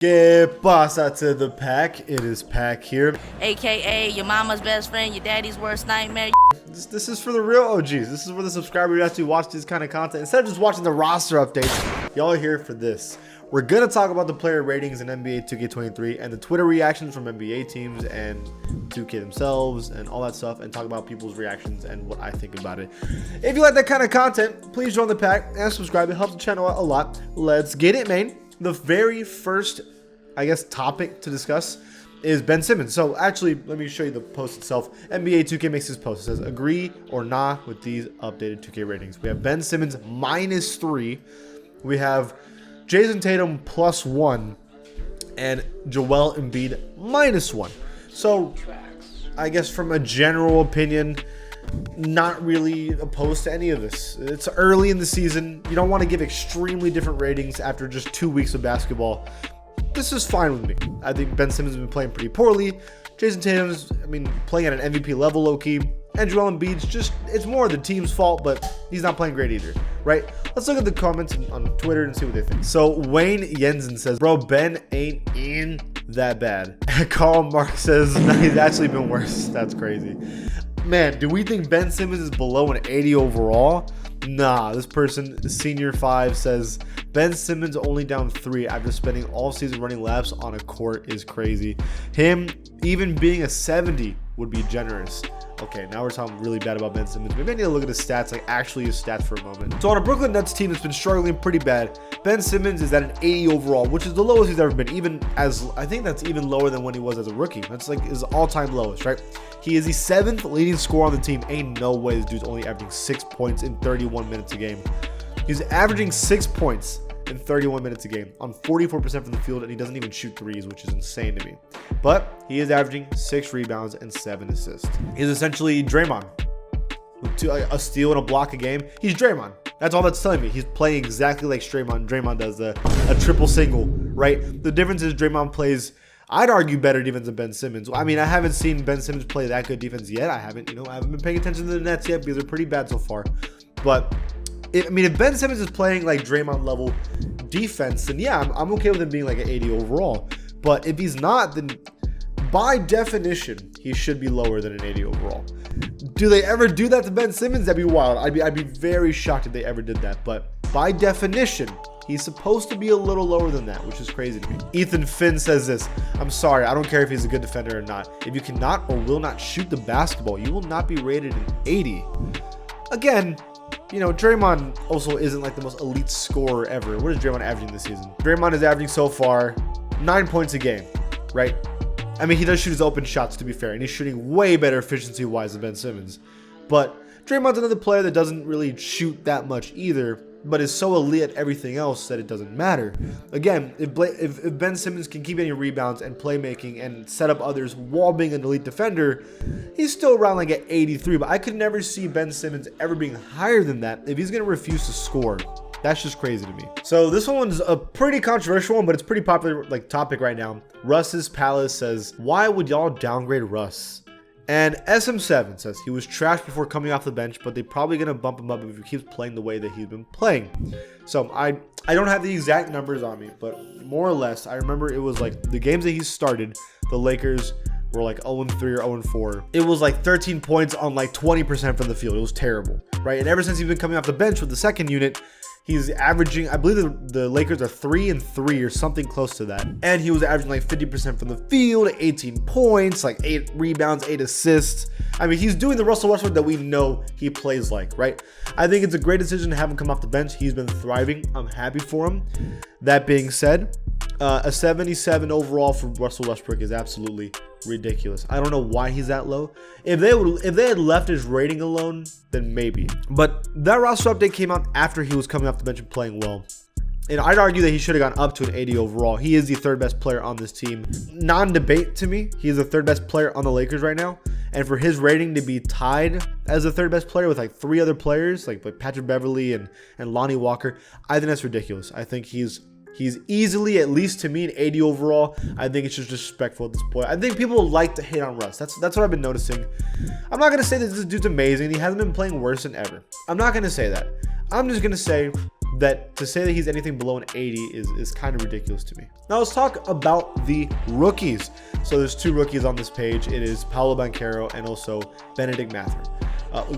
Que pasa to the pack? It is Pack here. AKA your mama's best friend, your daddy's worst nightmare. This is for the real OGs. This is for the subscribers who actually watch this kind of content. Instead of just watching the roster updates, y'all are here for this. We're going to talk about the player ratings in NBA 2K23 and the Twitter reactions from NBA teams and 2K themselves and all that stuff, and talk about people's reactions and what I think about it. If you like that kind of content, please join the pack and subscribe. It helps the channel out a lot. Let's get it, man. The very first, I guess, topic to discuss is Ben Simmons. So actually, let me show you the post itself. NBA 2K makes this post. It says, agree or nah with these updated 2K ratings. We have Ben Simmons -3. We have Jason Tatum +1 and Joel Embiid -1. So I guess from a general opinion, not really opposed to any of this. It's early in the season. You don't want to give extremely different ratings after just 2 weeks of basketball. This is fine with me. I think Ben Simmons has been playing pretty poorly. Jason Tatum's, playing at an MVP level low-key. And Joel Embiid's just, it's more the team's fault, but he's not playing great either, right? Let's look at the comments on Twitter and see what they think. So Wayne Jensen says, bro, Ben ain't in that bad. Karl Marx says, no, he's actually been worse. That's crazy. Man, do we think Ben Simmons is below an 80 overall? Nah, this person, Senior5, says Ben Simmons only down 3 after spending all season running laps on a court is crazy. Him even being a 70 would be generous. Okay, now we're talking really bad about Ben Simmons. Maybe I need to look at his stats, like actually his stats for a moment. So on a Brooklyn Nets team that's been struggling pretty bad, Ben Simmons is at an 80 overall, which is the lowest he's ever been. Even as, I think that's even lower than when he was as a rookie. That's like his all-time lowest, right? He is the 7th leading scorer on the team. Ain't no way this dude's only averaging 6 points in 31 minutes a game. He's averaging 6 points in 31 minutes a game on 44% from the field, and he doesn't even shoot threes, which is insane to me. But he is averaging 6 rebounds and 7 assists. He's essentially Draymond. With a steal and a block a game. He's Draymond. That's all that's telling me. He's playing exactly like Draymond does, a triple single, right? The difference is Draymond plays, I'd argue, better defense than Ben Simmons. I haven't seen Ben Simmons play that good defense yet. I haven't been paying attention to the Nets yet because they're pretty bad so far. But if Ben Simmons is playing like Draymond level defense, then yeah, I'm okay with him being like an 80 overall. But if he's not, then by definition, he should be lower than an 80 overall. Do they ever do that to Ben Simmons? That'd be wild. I'd be very shocked if they ever did that. But by definition, he's supposed to be a little lower than that, which is crazy to me. Ethan Finn says this, I'm sorry, I don't care if he's a good defender or not. If you cannot or will not shoot the basketball, you will not be rated an 80. Again, Draymond also isn't like the most elite scorer ever. What is Draymond averaging this season? Draymond is averaging so far 9 points a game, right? He does shoot his open shots, to be fair, and he's shooting way better efficiency-wise than Ben Simmons. But Draymond's another player that doesn't really shoot that much either, but is so elite at everything else that it doesn't matter. Again, if Ben Simmons can keep getting rebounds and playmaking and set up others while being an elite defender, he's still around like at 83, but I could never see Ben Simmons ever being higher than that if he's going to refuse to score. That's just crazy to me. So this one's a pretty controversial one, but it's pretty popular topic right now. Russ's Palace says, why would y'all downgrade Russ? And SM7 says he was trash before coming off the bench, but they're probably going to bump him up if he keeps playing the way that he's been playing. So I don't have the exact numbers on me, but more or less, I remember it was like the games that he started, the Lakers were like 0-3 or 0-4. It was like 13 points on like 20% from the field. It was terrible, right? And ever since he's been coming off the bench with the second unit, he's averaging, I believe the Lakers are 3-3 or something close to that. And he was averaging like 50% from the field, 18 points, like 8 rebounds, 8 assists. He's doing the Russell Westbrook that we know he plays like, right? I think it's a great decision to have him come off the bench. He's been thriving. I'm happy for him. That being said, a 77 overall for Russell Westbrook is absolutely ridiculous. I don't know why he's that low. If they had left his rating alone, then maybe. But that roster update came out after he was coming off the bench and playing well. And I'd argue that he should have gone up to an 80 overall. He is the 3rd best player on this team. Non-debate to me. He is the 3rd best player on the Lakers right now. And for his rating to be tied as the 3rd best player with like 3 other players, like Patrick Beverley and Lonnie Walker, I think that's ridiculous. I think he's easily, at least to me, an 80 overall. I think it's just disrespectful at this point. I think people like to hate on Russ. That's what I've been noticing. I'm not going to say that this dude's amazing. He hasn't been playing worse than ever. I'm not going to say that. I'm just going to say that to say that he's anything below an 80 is kind of ridiculous to me. Now let's talk about the rookies. So there's 2 rookies on this page. It is Paolo Banchero and also Bennedict Mathurin.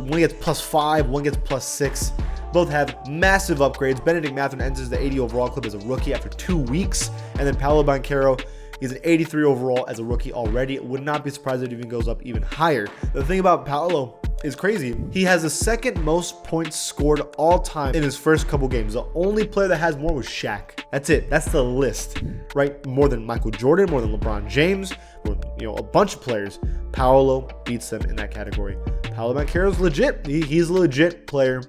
One gets +5, one gets +6. Both have massive upgrades. Bennedict Mathurin enters the 80 overall club as a rookie after 2 weeks. And then Paolo Banchero, he's an 83 overall as a rookie already. It would not be surprised if it even goes up even higher. The thing about Paolo is crazy. He has the 2nd most points scored all time in his first couple games. The only player that has more was Shaq. That's it. That's the list, right? More than Michael Jordan, more than LeBron James, more than, a bunch of players. Paolo beats them in that category. Paolo Banchero's legit. He's a legit player.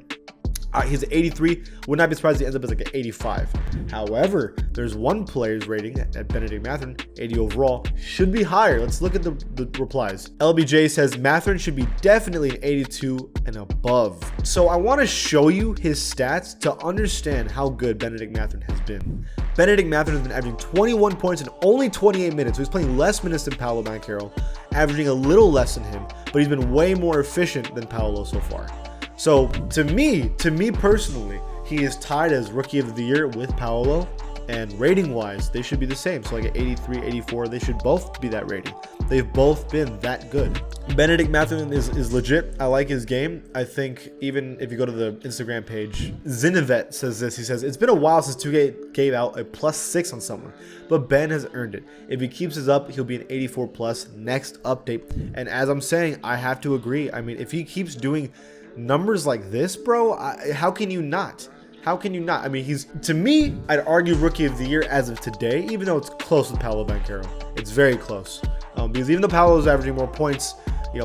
He's 83. Would not be surprised if he ends up as like an 85. However, there's one player's rating at Bennedict Mathurin, 80 overall, should be higher. Let's look at the replies. LBJ says Mathurin should be definitely an 82 and above. So I want to show you his stats to understand how good Bennedict Mathurin has been. Bennedict Mathurin has been averaging 21 points in only 28 minutes. So he's playing less minutes than Paolo Banchero, averaging a little less than him, but he's been way more efficient than Paolo so far. So to me personally, he is tied as Rookie of the Year with Paolo, and rating wise, they should be the same. So like an 83, 84, they should both be that rating. They've both been that good. Bennedict Mathurin is legit. I like his game. I think even if you go to the Instagram page, Zinivet says this. He says, it's been a while since 2K gave out a +6 on someone, but Ben has earned it. If he keeps this up, he'll be an 84 plus next update. And as I'm saying, I have to agree. I mean, if he keeps doing numbers like this, bro, how can you not? How can you not? I mean, he's, to me, I'd argue Rookie of the Year as of today, even though it's close with Paolo Banchero. It's very close. Because even though Paolo is averaging more points,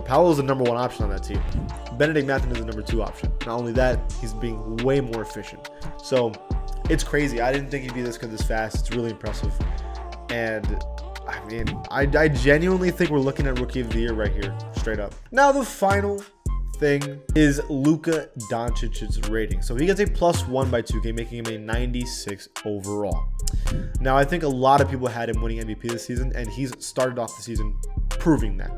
Paolo is the #1 option on that team. Bennedict Mathurin is the #2 option. Not only that, he's being way more efficient. So it's crazy. I didn't think he'd be this good this fast. It's really impressive. And I mean, I genuinely think we're looking at Rookie of the Year right here, straight up. Now the final thing is Luka Doncic's rating. So he gets a +1 by 2K, making him a 96 overall. Now I think a lot of people had him winning MVP this season, and he's started off the season proving that.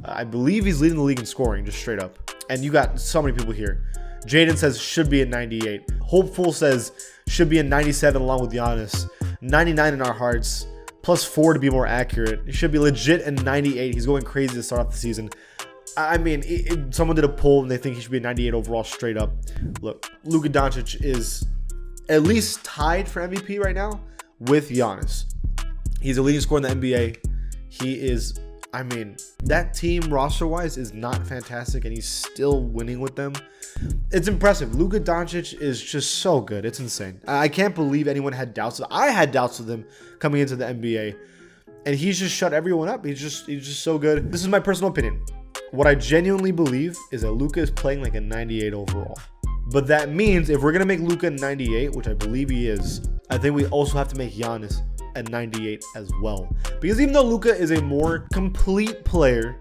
I believe he's leading the league in scoring, just straight up. And you got so many people here. Jaden says should be a 98. Hopeful says should be a 97 along with Giannis. 99 in our hearts. +4 to be more accurate. He should be legit and 98. He's going crazy to start off the season. I mean, someone did a poll and they think he should be a 98 overall straight up. Look, Luka Doncic is at least tied for MVP right now with Giannis. He's a leading scorer in the NBA. He is, I mean, that team roster-wise is not fantastic, and he's still winning with them. It's impressive. Luka Doncic is just so good. It's insane. I can't believe anyone had doubts. I had doubts with him coming into the NBA, and he's just shut everyone up. He's just so good. This is my personal opinion. What I genuinely believe is that Luka is playing like a 98 overall. But that means if we're going to make Luka 98, which I believe he is, I think we also have to make Giannis at 98 as well. Because even though Luka is a more complete player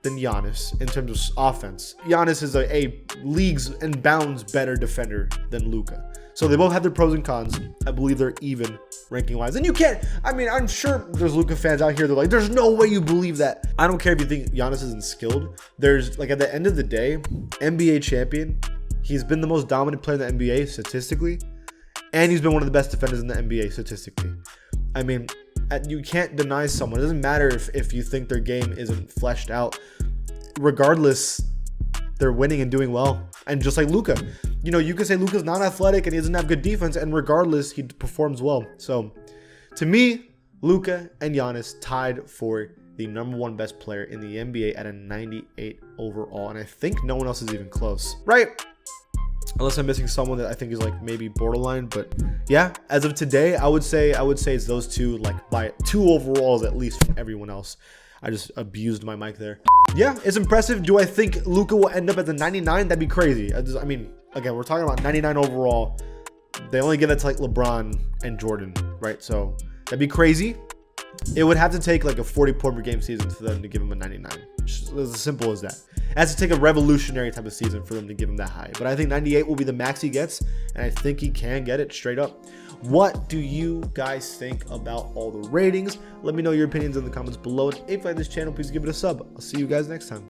than Giannis in terms of offense, Giannis is a leagues and bounds better defender than Luka. So they both have their pros and cons. I believe they're even ranking wise. And you can't, I mean, I'm sure there's Luka fans out here that are like, there's no way you believe that. I don't care if you think Giannis isn't skilled. There's, like, at the end of the day, NBA champion, he's been the most dominant player in the NBA statistically, and he's been one of the best defenders in the NBA statistically. I mean, you can't deny someone. It doesn't matter if you think their game isn't fleshed out. Regardless, they're winning and doing well. And just like Luka, you could say Luka's not athletic and he doesn't have good defense, and regardless, he performs well. So, to me, Luka and Giannis tied for the #1 best player in the NBA at a 98 overall, and I think no one else is even close, right? Unless I'm missing someone that I think is like maybe borderline, but yeah, as of today, I would say it's those two, like by 2 overalls at least from everyone else. I just abused my mic there. Yeah, it's impressive. Do I think Luka will end up at the 99? That'd be crazy. I mean, again, we're talking about 99 overall. They only give that to like LeBron and Jordan, right? So that'd be crazy. It would have to take like a 40-point per game season for them to give him a 99. It's as simple as that. It has to take a revolutionary type of season for them to give him that high. But I think 98 will be the max he gets, and I think he can get it straight up. What do you guys think about all the ratings? Let me know your opinions in the comments below. And if you like this channel, please give it a sub. I'll see you guys next time.